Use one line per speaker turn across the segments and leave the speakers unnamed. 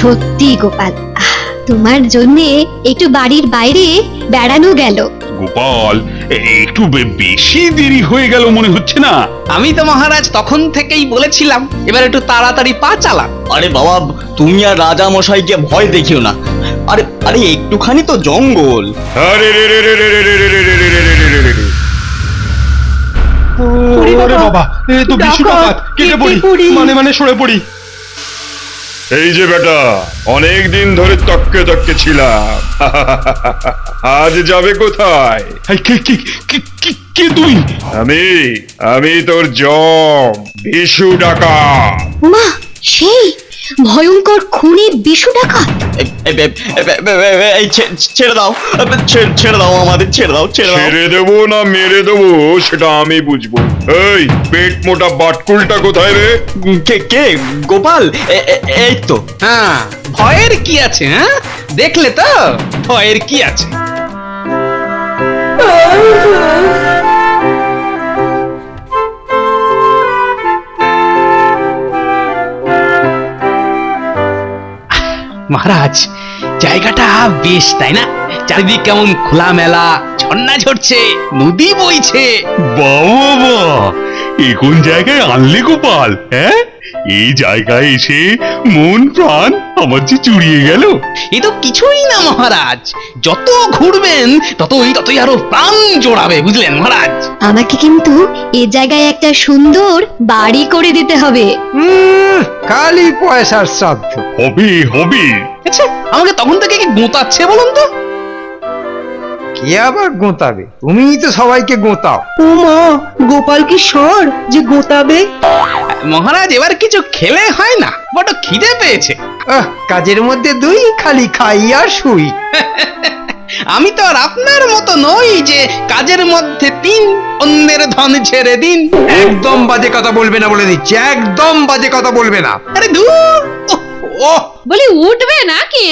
সত্যি গোপাল, তোমার জন্য একটু বাড়ির বাইরে বেড়ানো গেল।
গোপাল, একটু বেশি দেরি হয়ে গেল মনে হচ্ছে না?
আমি তো মহারাজ তখন থেকেই বলেছিলাম এবার একটু তাড়াতাড়ি পা চালান।
আরে বাবা, তুমি আর রাজা মশাইকে ভয় দেখিও না। আরে আরে একটুখানি তো জঙ্গল।
আরে রে রে রে রে রে রে রে রে রে রে রে রে রে রে।
ওরে বাবা, এ তো বিশু ডাকাত, কেটে পড়ি, মানে সরে পড়ি।
এই যে বেটা, অনেক দিন ধরে তককে তককে ছিলাম, আজ যাবে কোথায়?
এই, কে তুই?
আমি তোর জম, বিশু ডাকাত।
মা, সেই ভয়ঙ্কর খুনি বিশু ডাকাত।
এই ছেড়ে দাও, ছেড়ে দাও আমাদের, ছেড়ে দাও।
ছেড়ে দেবো না মেরে দেবো সেটা আমি বুঝবো। এই পেট মোটা বাটকুলটা কোথায় রে?
কে গোপাল? এই তো।
হ্যাঁ, ভয়ের কি আছে? হ্যাঁ, দেখলে তো ভয়ের কি আছে। মহারাজ, জায়গাটা বেশ, তাই না? চারিদিক কেমন খোলামেলা, ঝর্ণা ঝরছে, নদী বইছে।
বাবা, এ কোন জায়গায় আনলে গোপাল? হ্যাঁ, এই জায়গায় এসে মন প্রাণ আমার যে জুড়িয়ে গেল।
এ তো কিছুই না মহারাজ, যত ঘুরবেন ততই আরো প্রাণ জোড়াবে, বুঝলেন মহারাজ?
আমাকে কিন্তু এ জায়গায় একটা সুন্দর বাড়ি করে দিতে হবে।
খালি পয়সার শ্রাদ্ধ।
হবে।
আচ্ছা, আমাকে তখন থেকে কি গোঁতাচ্ছে বলুন তো?
কে আবার গোঁতাবে? তুমিই তো সবাইকে গোঁতাও।
ও মা, গোপাল কি সর যে গোতাবে?
মহারাজ, এবার কিছু খেলে হয় না, বড় খিদে পেয়েছে।
কাজের মধ্যে দুই, খালি খাই আর শুই।
আমি তো আর আপনার মতো নই যে কাজের মধ্যে তিন, অন্যের ধন ছেড়ে দিন।
একদম বাজে কথা বলবে না বলে দিচ্ছি, একদম বাজে কথা বলবে না।
আরে দূর,
বলি উঠবে নাকি?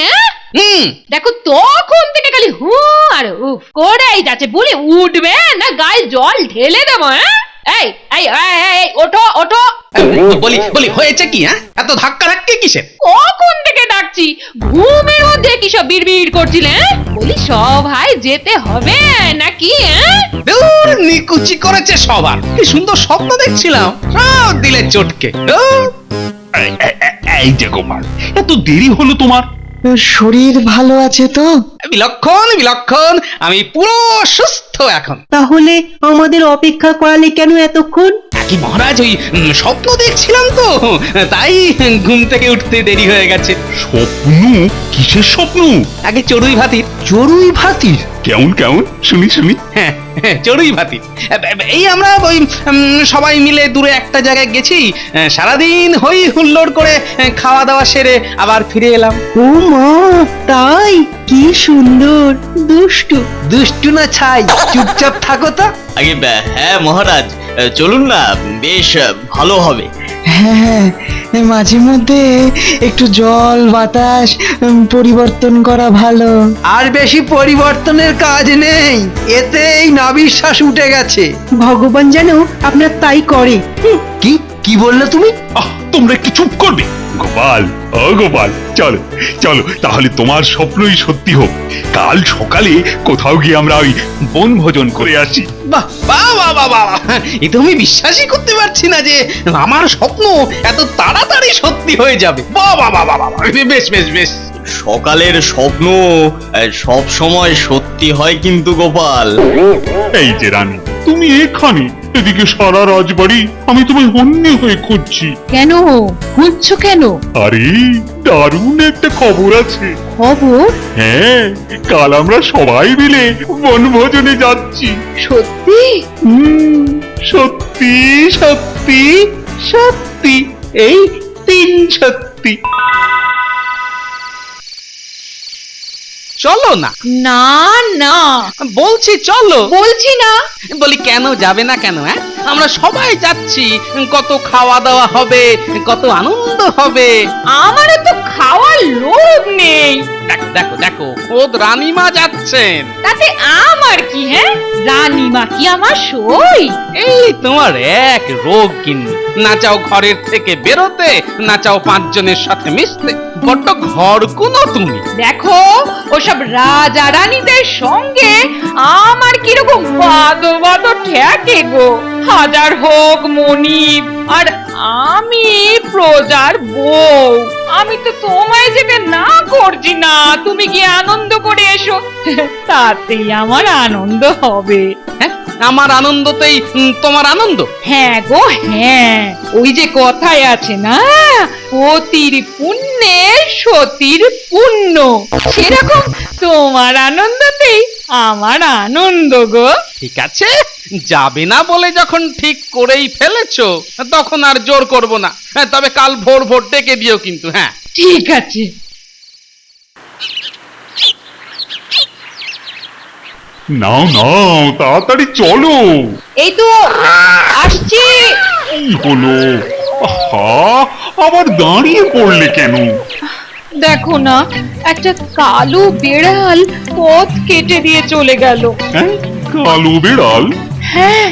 দেখো তখন থেকে খালি হু আর উফ করেই যাচ্ছে, বলি উঠবে না গায়ে জল ঢেলে দেবো? এই এই এই ওঠো ওঠো।
বলি হয়েছে কি? হ্যাঁ, এত ধাক্কা ধাক্কি কিসের?
কখন থেকে ডাকছি, ঘুমের মধ্যে কি সব বিড়বিড় করছিলে? বলি সভায় যেতে হবে নাকি?
দূর, নিকুচি করেছে সবার। কি সুন্দর স্বপ্ন দেখছিলাম, সব দিলে চটকে।
এই যে গোপাল, এত দেরি হলো তোমার?
শরীর ভালো আছে তো?
বিলক্ষণ, আমি পুরো সুস্থ এখন।
তাহলে আমাদের অপেক্ষা করালে কেন এতক্ষণ?
কি মহারাজ, ওই স্বপ্ন দেখছিলাম তো, তাই ঘুম থেকে উঠতে দেরি হয়ে গেছে।
স্বপ্ন? কিসের স্বপ্ন?
আগে চড়ুই ভাতির।
চড়ুই ভাতির?
কেমন শুনি।
হ্যাঁ, চড়ুই ভাতি। এই আমরা ওই সবাই মিলে দূরে একটা জায়গায় গেছি, সারাদিন হই হুল্লোড় করে খাওয়া দাওয়া সেরে আবার ফিরে এলাম।
ও মা, তাই? কি সুন্দর।
দুষ্টু না ছাই, চুপচাপ থাকো তো।
আগে হ্যাঁ মহারাজ, চলুন না, বেশ ভালো হবে।
হ্যাঁ, মাঝে মধ্যে একটু জল বাতাস পরিবর্তন করা ভালো।
আর বেশি পরিবর্তনের কাজ নেই, এতেই নাবিশ্বাস উঠে গেছে।
ভগবান যেন আপনার তাই করে।
কি বললে তুমি?
তোমরা একটু চুপ করবে? গোপাল, ও গোপাল, চলো তাহলে তোমার স্বপ্নই সত্যি হোক। কাল সকালে কোথাও গিয়ে আমরা ওই বনভোজন করে আসি।
বাহ, এ তো আমি বিশ্বাসই করতে পারছি না যে আমার স্বপ্ন এত তাড়াতাড়ি সত্যি হয়ে যাবে। বাহ, বেশ।
সকালের স্বপ্ন সব সময় সত্যি হয় কিন্তু গোপাল।
এই যে রানী, তুমি এখানে, এদিকে সারা রাজবাড়ি আমি তোমায় হন্যে হয়ে খুঁজছি।
কেন খুঁজছো কেন?
আরে দারুণ একটা খবর আছে।
খবর?
হ্যাঁ, কাল আমরা সবাই মিলে বনভোজনে যাচ্ছি।
সত্যি?
সত্যি, এই 3 সত্যি।
চলো না।
না
বলছি চলো।
বলছি না।
বলি কেন যাবে না কেন? হ্যাঁ, আমরা সবাই যাচ্ছি, কত খাওয়া দাওয়া হবে, কত আনন্দ হবে।
আমারও তো খাওয়ার লোভ নেই।
দেখো দেখো দেখো খোদ রানীমা যাচ্ছেন।
তাতে আমার কি? হ্যাঁ, রানীমা কি আমার সই?
এই তোমার এক রোগ কিন্নি, না চাও ঘরের থেকে বেরোতে, না চাও পাঁচজনের সাথে মিশতে, বড্ড ঘর কোনো তুমি।
দেখো ওসব রাজা রানীদের সঙ্গে আমার কিরকম বাদো বাদো ঠেকে গো। হাজার হোক মনিব, আর আমি প্রজার বউ। আমি তো তোমায় যেতে না করছি না, তুমি গিয়ে আনন্দ করে এসো, তাতেই আমার আনন্দ হবে।
হ্যাঁ, আমার আনন্দতেই তোমার আনন্দ?
হ্যাঁ গো হ্যাঁ, ওই যে কথায় আছে না, পতির পুণ্যে সতীর পুণ্য, সেরকম তোমার আনন্দতেই আমার আনন্দ গো।
ঠিক আছে, যাবে না বলে যখন ঠিক করেই ফেলেছো, তখন আর জোর করব না। তবে কাল ভোর ভোর ডেকে দিও কিন্তু। হ্যাঁ
ঠিক আছে।
নাও নাও, তাড়াতাড়ি চলো।
এই তো আসছি।
কি হলো? আহা, আবার দাঁড়িয়ে পড়লে কেন?
দেখো না, একটা কালো বেড়াল পথ কেটে দিয়ে চলে গেল।
হ্যাঁ, কালো বেড়াল?
হ্যাঁ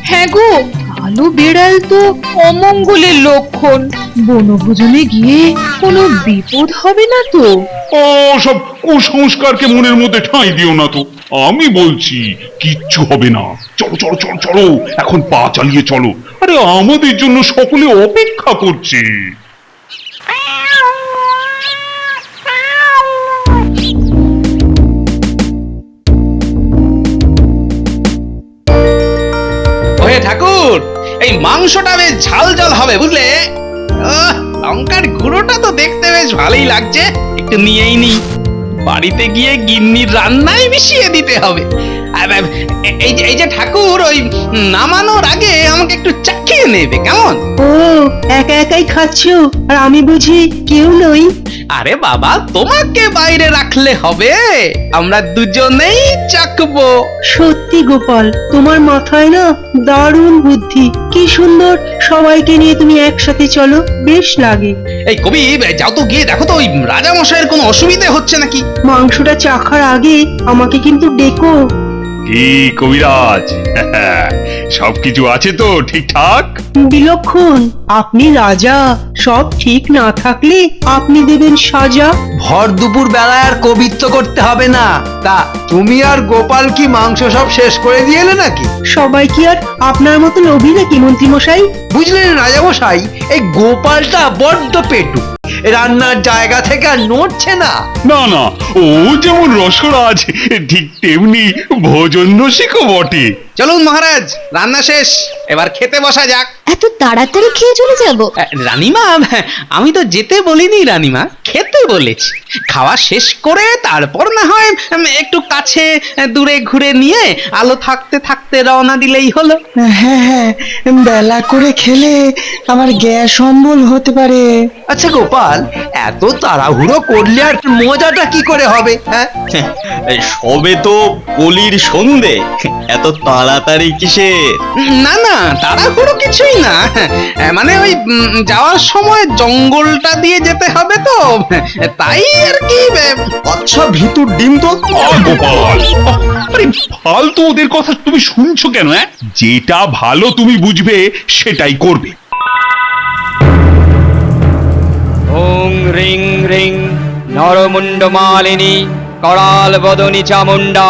হ্যাঁ গো, কালো বেড়াল তো অমঙ্গলের লক্ষণ। বনভোজনে গিয়ে কোনো বিপদ হবে না তো?
ও সব কুসংস্কারকে মনের মধ্যে ঠাঁই দিও না তো। আমি বলছি কিচ্ছু হবে না। চলো চলো চলো চলো, এখন পা চালিয়ে চলো। আরে আমাদের জন্য সকলে অপেক্ষা করছে।
ওহে ঠাকুর, এই মাংসটা বেশ ঝাল ঝাল হবে বুঝলে। লঙ্কার গুঁড়োটা তো দেখতে বেশ ভালোই লাগছে, একটু নিয়েই নি। বাড়িতে গিয়ে গিন্নির রান্নায় মিশিয়ে দিতে হবে। এই যে ঠাকুর, ওই নামানোর আগে আমাকে একটু চাখিয়ে নেবে কেমন?
ও, একা একাই খাচ্ছো আর আমি বুঝি কেউ নই?
আরে বাবা, তোমাকে বাইরে রাখলে হবে, আমরা দুজনেই চাকবো।
সত্যি গোপাল, তোমার মাথায় না দারুণ বুদ্ধি। কি সুন্দর, সবাইকে নিয়ে তুমি একসাথে চলো, বেশ লাগে।
এই কবি, যাও তো গিয়ে দেখো তো ওই রাজা মশাইয়ের কোনো অসুবিধা হচ্ছে নাকি।
মাংসটা চাখার আগে আমাকে কিন্তু ডেকো।
কি কবিরাজ, সবকিছু আছে তো ঠিকঠাক?
বিলক্ষণ, আপনি রাজা, সব ঠিক না থাকলে আপনি দেবেন সাজা।
ভর দুপুর বেলায় আর কবিত্ব করতে হবে না। তা তুমি আর গোপাল কি মাংস সব শেষ করে দিয়ে এলে নাকি?
সবাই কি আর আপনার মতো লোভী নাকি মন্ত্রী মশাই?
বুঝলেন রাজামশাই, এই গোপালটা বড্ড পেটু, রান্নার জায়গা থেকে আর নড়ছে না।
না না, ও যেমন রসরাজ ঠিক তেমনি ভোজন রসিকও বটে।
চলুন মহারাজ, রান্না শেষ, এবার খেতে বসা যাক।
এত তাড়াতাড়ি খেয়ে চলে যাব?
রানীমা, আমি তো যেতে বলিনি রানীমা, খেতে বলেছি। খাওয়া শেষ করে তারপর না হয় একটু কাছে দূরে ঘুরে নিয়ে আলো থাকতে থাকতে রওনা দিলেই হলো।
হ্যাঁ হ্যাঁ, বেলা করে খেলে আমার গ্যাস অম্বল হতে পারে।
আচ্ছা গোপাল, এত তাড়াহুড়ো করলে আর মজাটা কি করে হবে? হ্যাঁ,
সবে তো কলির সন্ধে, এত তাড়াতাড়ি কিসের?
না না, তাড়াহুড়ো কিছুই না। মানে ওই যাওয়ার সময় জঙ্গলটা দিয়ে যেতে হবে তো, তাই আর কি।
আচ্ছা ভিতুর ডিম তো।
গোপাল, আরে ফালতু ওদের কথা তুমি শুনছো কেন? যেটা ভালো তুমি বুঝবে সেটাই করবে।
ওং রিং রিং নরমুণ্ড মালিনী করাল বদনী চামুন্ডা।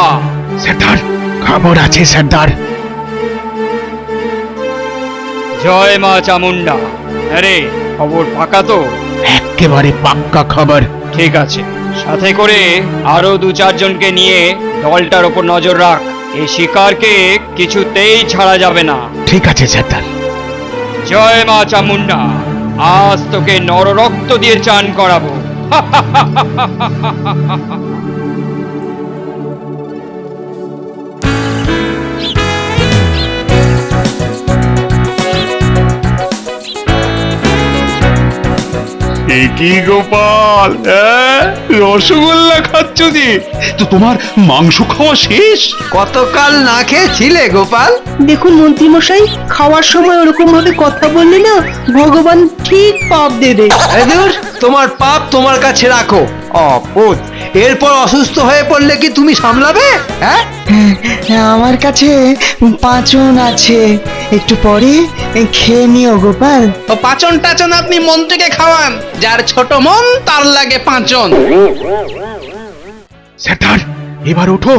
সর্দার, খবর আছে সর্দার।
জয় মা চামুন্ডা। আরে খবর পাকা তো?
একেবারে পাক্কা খবর।
ঠিক আছে, সাথে করে আরো 2-4 জনকে নিয়ে দলটার ওপর নজর রাখ। এই শিকারকে কিছুতেই ছাড়া যাবে না।
ঠিক আছে সর্দার।
জয় মা চামুন্ডা, আজ তোকে নররক্ত দিয়ে চান করাবো।
কি গোপাল, রসগোল্লা খাচ্ছ যে? তো তোমার মাংস খাওয়া শেষ?
কতকাল না খেয়েছিলে গোপাল?
দেখুন মন্ত্রী মশাই, খাওয়ার সময় ওরকম ভাবে কথা বললে না ভগবান ঠিক পাপ দেবে।
এদুর, তোমার পাপ তোমার কাছে রাখো। অপদ, এরপর অসুস্থ হয়ে পড়লে কি তুমি সামলাবে? হ্যাঁ,
আমার কাছে পাঁচন আছে, একটু পরে খেয়ে নিও গোপাল।
ও পাচন টাচন আপনি মন্ত্রীকে খাওয়ান, যার ছোট মন তার লাগে পাঁচন।
স্যার, এবার ওঠো,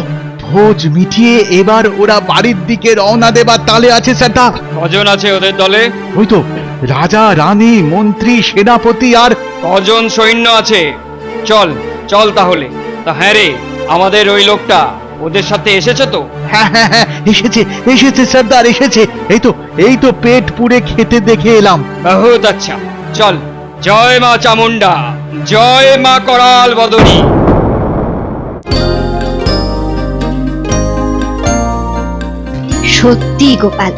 ভোজ মিটিয়ে এবার ওরা বাড়ির দিকে রওনা দেবার তালে আছে স্যার।
কজন আছে ওদের দলে?
ওই তো রাজা, রানী, মন্ত্রী, সেনাপতি আর
কজন সৈন্য আছে? চল চল তাহলে। তা হ্যাঁ রে, আমাদের ওই লোকটা ওদের সাথে এসেছে তো?
হ্যাঁ হ্যাঁ হ্যাঁ, এসেছে সর্দার, এসেছে। এই তো পেট পুড়ে খেতে দেখে এলাম।
বহুত আচ্ছা, চল। জয় মা চামুন্ডা, জয় মা করাল বদনী।
সত্যি গোপাল,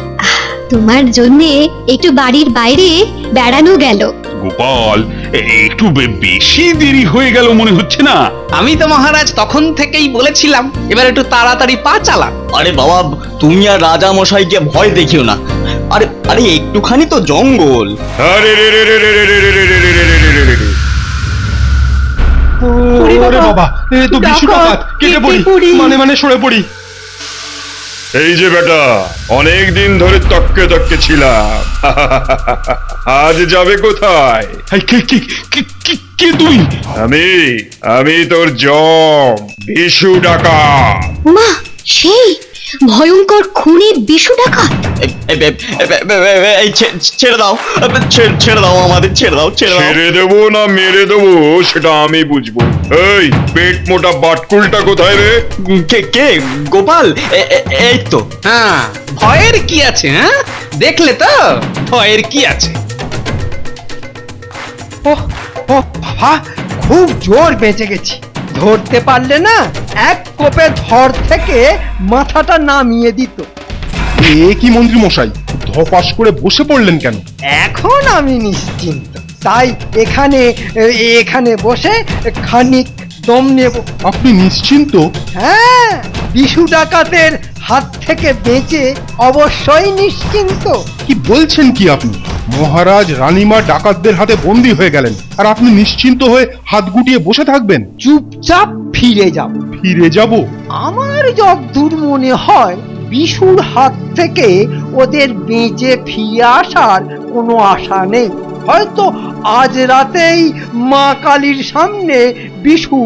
তোমার জন্যে একটু বাড়ির বাইরে বেড়ানো গেল।
গোপাল, একটু বেশি দেরি হয়ে গেল মনে হচ্ছে না?
আমি তো মহারাজ তখন থেকেই বলেছিলাম এবার একটু তাড়াতাড়ি পা চালা।
আরে বাবা, তুমি আর রাজা মশাইকে ভয় দেখিও না। আরে আরে একটুখানি তো জঙ্গল।
আরে রে রে রে রে রে রে রে রে রে রে রে রে রে রে।
ওরে বাবা,
এ তো বিশু ডাকাত, কেটে পড়ি, মানে সরে পড়ি।
এই যে বেটা, অনেক দিন ধরে তককে তককে ছিলাম, আজ যাবে কোথায়? কে তুই? আমি তোর জম, বিশু ডাকাত।
মা, সেই ভয়ঙ্কর খুনি বিশু ডাকাত।
এই ছেড়ে দাও, ছেড়ে দাও আমাদের, ছেড়ে দাও।
ছেড়ে দেবো না মেরে দেবো সেটা আমি বুঝবো। এই পেট মোটা বাটকুলটা কোথায় রে?
কে গোপাল? এই তো।
হ্যাঁ, ভয়ের কি আছে? হ্যাঁ, দেখলে তো ভয়ের কি আছে?
ওহ ওহ বাবা, খুব জোর বেঁচে গেছি। ধরতে পারলে না এক কোপে ধর থেকে মাথাটা নামিয়ে দিত।
এ কি মন্ত্রী মশাই, ধপাস করে বসে পড়লেন কেন?
এখন আমি নিশ্চিন্ত, তাই এখানে বসে খানিক দম নেব।
আপনি নিশ্চিন্ত?
হ্যাঁ, বিশু ডাকাতের হাত থেকে বেঁচে অবশ্যই নিশ্চিন্ত।
কি বলছেন কি আপনি? মহারাজ, রানীমা ডাকাতদের হাতে বন্দী হয়ে গেলেন, আর আপনি নিশ্চিন্ত হয়ে হাত গুটিয়ে বসে থাকবেন?
চুপচাপ ফিরে যাব।
ফিরে যাব?
আমার যতদূর মনে হয় বিশুর হাত থেকে ওদের বেঁচে ফিরে আসার কোনো আশা নেই। হয়তো আজ রাতেই মা কালীর সামনে বিশু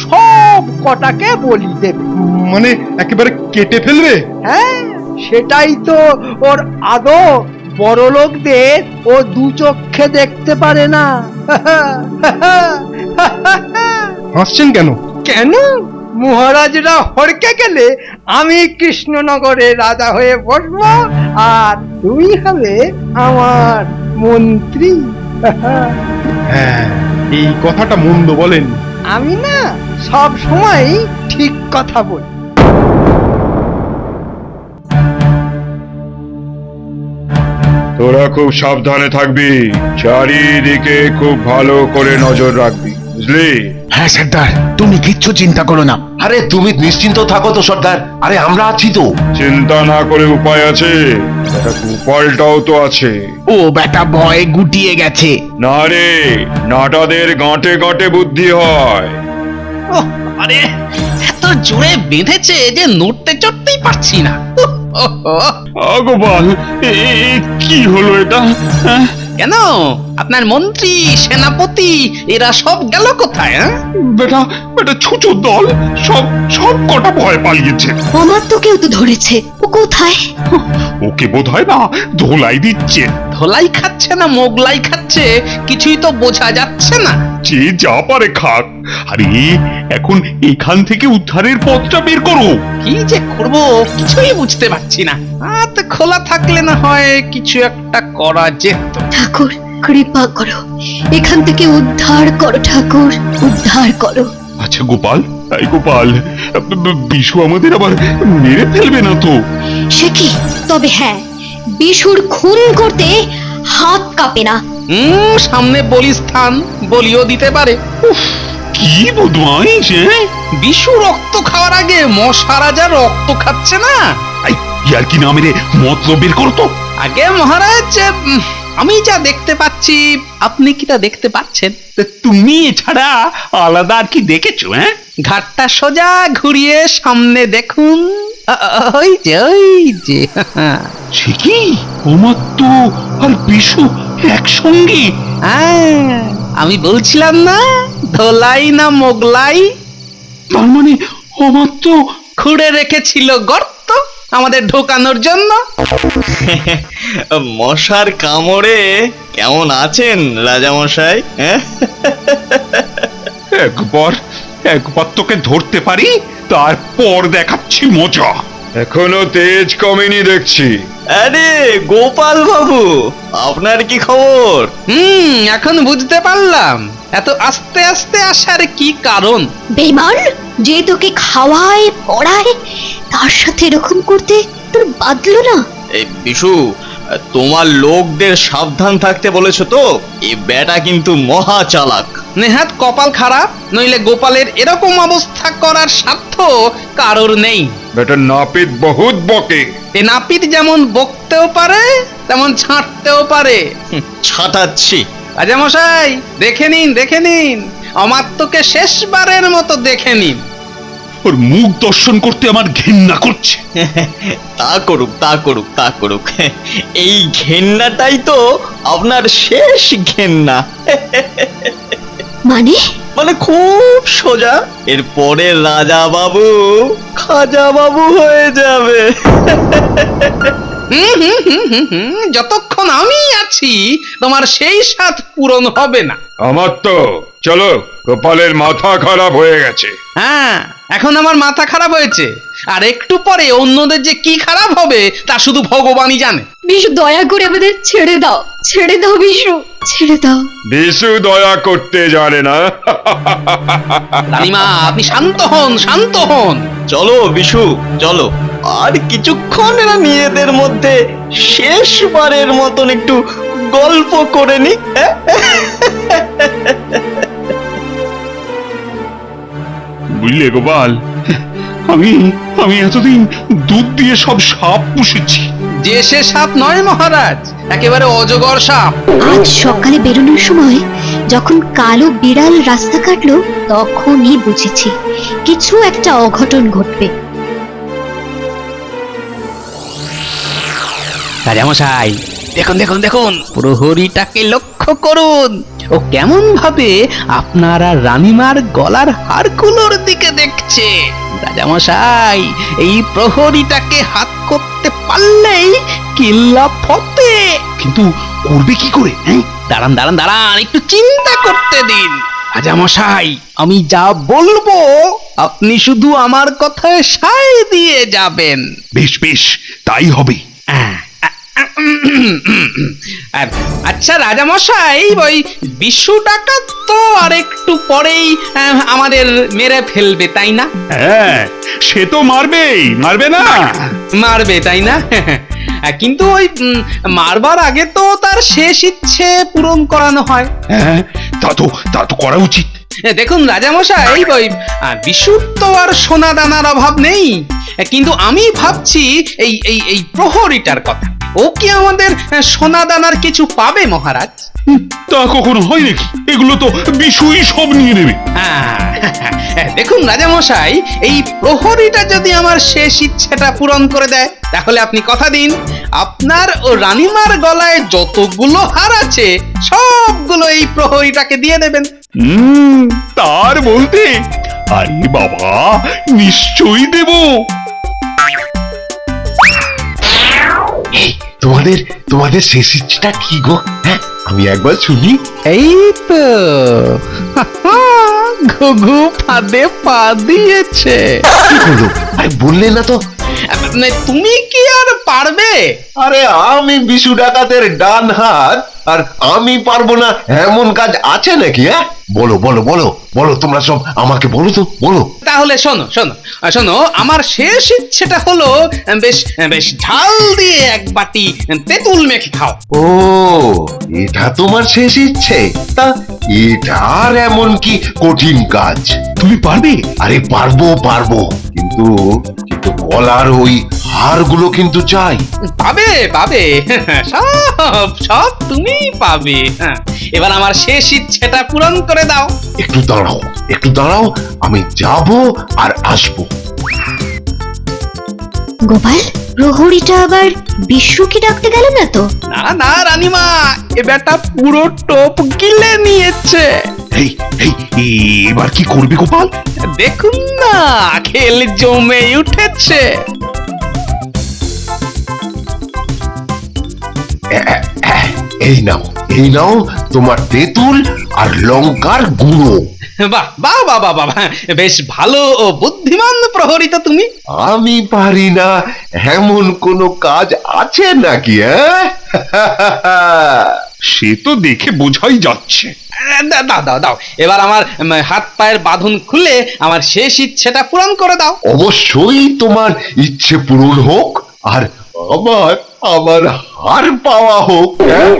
সব কটাকে বলি দেবে।
মানে একেবারে কেটে ফেলবে?
হ্যাঁ, সেটাই তো ওর আদর। বড় লোকদের ও দু চোখে দেখতে পারে না।
হাসছেন কেন?
কেন? মহারাজরা হড়কে গেলে আমি কৃষ্ণনগরে রাজা হয়ে বসবো, আর তুমি হবে আমার মন্ত্রী।
হ্যাঁ, এই কথাটা মন্দ বলেন।
আমি না সব সময় ঠিক কথা বলি।
তোরা খুব সাবধানে থাকবি, চারিদিকে খুব ভালো করে নজর রাখবি, বুঝলি?
হ্যাঁ সর্দার, তুমি কিচ্ছু চিন্তা করো না।
আরে তুমি নিশ্চিন্ত থাকো তো সর্দার, আরে আমরা আছি তো।
চিন্তা না করে উপায় আছে, একটা গোপালটাও তো আছে।
ও বেটা ভয়ে গুটিয়ে গেছে।
না রে, নাটাদের গাঁটে গাঁটে বুদ্ধি হয়।
ওহ, আরে এত জোরে বেঁধেছে যে নড়তে চড়তেই পারছি না।
গোপাল, কি হলো এটা? হ্যাঁ?
কেন, আপনার মন্ত্রী, সেনাপতি এরা সব গেল কোথায়?
বেটা বেটা ছুচোর দল সব কটা ভয় পালিয়েছে।
আমার তো কেউ তো ধরেছে, ও কোথায়?
ওকে বোধ হয় না ধোলাই দিচ্ছে।
ধোলাই খাচ্ছে না মোগলাই খাচ্ছে কিছুই তো বোঝা যাচ্ছে না।
যে যা পারে খাক। আরে এখন এখান থেকে উদ্ধারের পথটা বের করো।
কি যে করব কিছুই বুঝতে পারছি না। হাত খোলা থাকলে না হয় কিছু একটা করা যেত।
ঠাকুর, কৃপা করো, এখান থেকে উদ্ধার করো ঠাকুর, উদ্ধার করো।
আচ্ছা গোপাল, এই গোপাল, বিশু আমাদের আবার মেরে ফেলবে না তো?
সে কি? তবে হ্যাঁ, বিশুর খুন করতে হাত কাঁপে না।
সামনে বলি স্থান, বলিও দিতে পারে।
কি বদমাইশ!
বিশু রক্ত খাওয়ার আগে মশা রাজা রক্ত খাচ্ছে না।
ইয়ার কি নামে রে, মতলব বের করো তো।
আগে মহারাজ, আমি যা দেখতে পাচ্ছি আপনি কি তা দেখতে পাচ্ছেন?
তুমি এছাড়া আলাদা আর কি দেখেছো?
ঘাটটা সোজা ঘুরিয়ে সামনে দেখুন। ওই যে
সে কি, অমাত্য আর বিশু একসঙ্গে?
আমি বলছিলাম না, ধোলাই না মোগলাই।
তার মানে অমাত্য
খুঁড়ে রেখেছিল গর্ত আমাদের ঢোকানোর জন্য।
মশার কামড়ে কেমন আছেন রাজামশাই?
একবার তোকে ধরতে পারি, তারপর দেখাচ্ছি মজা।
এখনো তেজ কমেনি দেখছি।
আরে গোপাল বাবু, আপনার কি খবর?
এখন বুঝতে পারলাম এত আস্তে আস্তে আসার কি কারণ।
বেমান, যে তোকে খাওয়ায় পড়ায় তার সাথে এরকম করতে তোর বাদলো না?
এই বিশু, তোমার লোকদের সাবধান থাকতে বলেছো তো? এই বেটা কিন্তু মহা চালাক।
নেহাত কপাল খারাপ, নইলে গোপালের এরকম অবস্থা করার সাধ্য কারোর নেই।
বেটা নাপিত বহুত বকে।
এ নাপিত যেমন বকতেও পারে তেমন ছাঁটতেও পারে।
ছাটাচ্ছি।
রাজামশাই, দেখে নিন অমাত্যকে শেষবারের মতো দেখে নিন।
ওর মুখ দর্শন করতে আমার ঘেন্না করছে।
তা করুক। এই ঘেন্নাটাই তো আপনার শেষ ঘেন্না।
মানে
খুব সোজা, এরপরে রাজা বাবু খাজা বাবু হয়ে যাবে।
যতক্ষণ আমি আছি তোমার সেই স্বাদ পূরণ হবে না।
আমার তো চলো, গোপালের মাথা খারাপ হয়ে গেছে।
হ্যাঁ, এখন আমার মাথা খারাপ হয়েছে, আর একটু পরে অন্যদের যে কি খারাপ হবে তা শুধু ভগবানই জানে।
বিশু, দয়া করে আমাদের ছেড়ে দাও বিশু, ছেড়ে দাও।
বিশু দয়া করতে জানে না।
রানীমা, আপনি শান্ত হন।
চলো বিশু, চলো। আর কিছুক্ষণ এরা নিজেদের মধ্যে শেষবারের মতন একটু গল্প করে নি।
বুঝলে গোপাল, আমি এতদিন দুধ দিয়ে সব সাপ পুষেছি।
যে সে সাপ নয় মহারাজ, একেবারে অজগর সাপ।
আজ সকালে বেরোনোর সময় যখন কালো বিড়াল রাস্তা কাটলো, তখনই বুঝেছি কিছু একটা অঘটন ঘটবে।
রাজামশাই, দেখুন প্রহরীটাকে লক্ষ্য করুন। ও কেমন ভাবে আপনার আর রানীমার গলার হাড়গুলোর দিকে দেখছে। রাজামশাই, এই প্রহরীটাকে হাত করতে পারলেই কিল্লা ফতে।
কিন্তু করবে কি করে?
দাঁড়ান, একটু চিন্তা করতে দিন। রাজামশাই, আমি যা বলবো আপনি শুধু আমার কথায় সায় দিয়ে যাবেন।
বেশ, তাই হবে।
আচ্ছা রাজামশাই, ওই বিশু ডাকাত তো আর একটু পরেই আমাদের মেরে ফেলবে, তাই না?
হ্যাঁ, সে তো মারবে না?
মারবে, তাই না? কিন্তু ওই মারবার আগে তো তার শেষ ইচ্ছে পূরণ করানো হয়।
হ্যাঁ, তা তো করা উচিত।
দেখুন রাজামশাই, ওই বিশুর তো আর সোনা দানার অভাব নেই, কিন্তু আমি ভাবছি এই প্রহরীটার কথা। ও কি আমাদের সোনা দানার কিছু পাবে মহারাজ?
তা কখনো হয় নাকি? এগুলো তো বিশুই সব নিয়ে নেবে।
দেখুন রাজামশাই, এই প্রহরীটা যদি আমার শেষ ইচ্ছেটা পূরণ করে দেয়, তাহলে আপনি কথা দিন আপনার ও রানীমার গলায় যতগুলো হার আছে সবগুলো এই প্রহরীটাকে দিয়ে দেবেন।
তার বলতে? আরে বাবা, নিশ্চয়ই দেব।
তোমাদের শেষ ইচ্ছেটা কি গো? হ্যাঁ, আমি একবার শুনি।
এই তো ঘুঘু ফাঁদে পা দিয়েছে।
কি হলো? আরে বললে না তো।
তুমি কি আর পারবে?
আরে আমি বিশু ডাকাতের ডান হাত আর আমি পারবো না এমন কাজ আছে নাকি? হ্যাঁ, বলো বলো বলো বলো, তোমরা সব আমাকে বলো তো, বলো।
তাহলে শোনো শোনো শোনো, আমার শেষ ইচ্ছেটা হলো বেশ বেশ ঝাল দিয়ে এক বাটি তেঁতুল মেখে খাও।
ও, এটা তোমার শেষ ইচ্ছে? তা এটার এমন কি কঠিন কাজ?
তুমি পারবে?
আরে পারবো পারবো, কিন্তু কিন্তু গলার ওই হাড়গুলো কিন্তু চাই।
পাবে পাবে, সব সব তুমি পাবে। হ্যাঁ, এবার আমার শেষ ইচ্ছেটা পূরণ করে দাও।
একটু দাঁড়াও, একটু দাঁড়াও, আমি যাব আর আসবো।
গোপাল, প্রহরীটা আবার বিশুকে ডাকতে গেল না তো?
না না রানীমা, এ বেটা পুরো টোপ গিলে নিয়েছে।
এই এই এবার কি করবে গোপাল?
দেখুন না, খেল জমে উঠেছে।
এই নাও, এই নাও তোমার তেঁতুল আর লঙ্কার গুঁড়ো।
বাহ বাহ বাহ বাহ বাহ, বেশ ভালো ও বুদ্ধিমান প্রহরী তো তুমি।
আমি পারি না এমন কোনো কাজ আছে নাকি? হ্যাঁ,
সে তো দেখে বোঝাই যাচ্ছে।
দাও দাও দাও, এবার আমার হাত পায়ের বাঁধন খুলে আমার শেষ ইচ্ছেটা পূরণ করে দাও।
অবশ্যই তোমার ইচ্ছে পূরণ হোক, আর আমার আমার হার পাওয়া হোক। হ্যাঁ?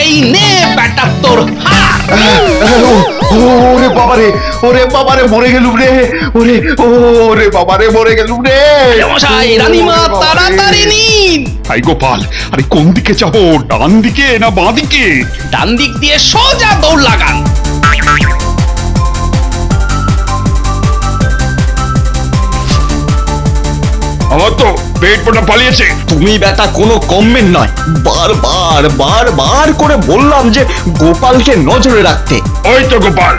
এই নে বেটা তোর হার।
ওরে বাবারে, ওরে বাবারে, মরে গেলুম রে, ওরে ওরে বাবারে, মরে গেলুম রে।
মশাই, রানীমা তাড়াতাড়ি নিন।
হাই গোপাল, আরে কোন দিকে যাব? ডান দিকে না বাঁ দিকে?
ডান দিক দিয়ে সোজা দৌড় লাগান।
আমার তো পেট পোটা পালিয়েছে।
তুমি বেটা কোনো কমবেন নয়, বারবার বারবার করে বললাম যে গোপালকে নজরে রাখতে।
ওই তো গোপাল।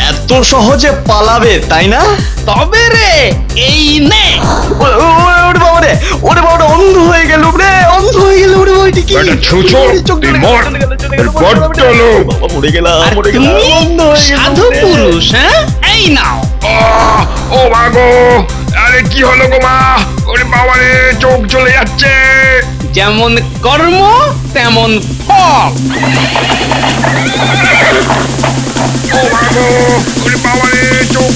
এত সহজে পালাবে তাই না?
তবে রে, এই নে।
ওরে বাবারে, ওরে বাবারে, অন্ধ হয়ে গেল রে, অন্ধ হয়ে গেল রে। ওইটা কি?
বেটা ছুঁচো, তুই মর। এর বড্ড লোভ।
বাবা, মরে গেলাম,
আর
মরে গেলাম,
তুমি
অন্ধ হয়ে গেলাম
সাধু
রে।
পুরুষ, হ্যাঁ? এই নাও।
ও মা গো, আরে কি হলো গো মা? ওরে বাবা রে, চোখ চলে যাচ্ছে।
যেমন কর্ম তেমন ফল।
ও মা গো, ওরে বাবা রে, চোখ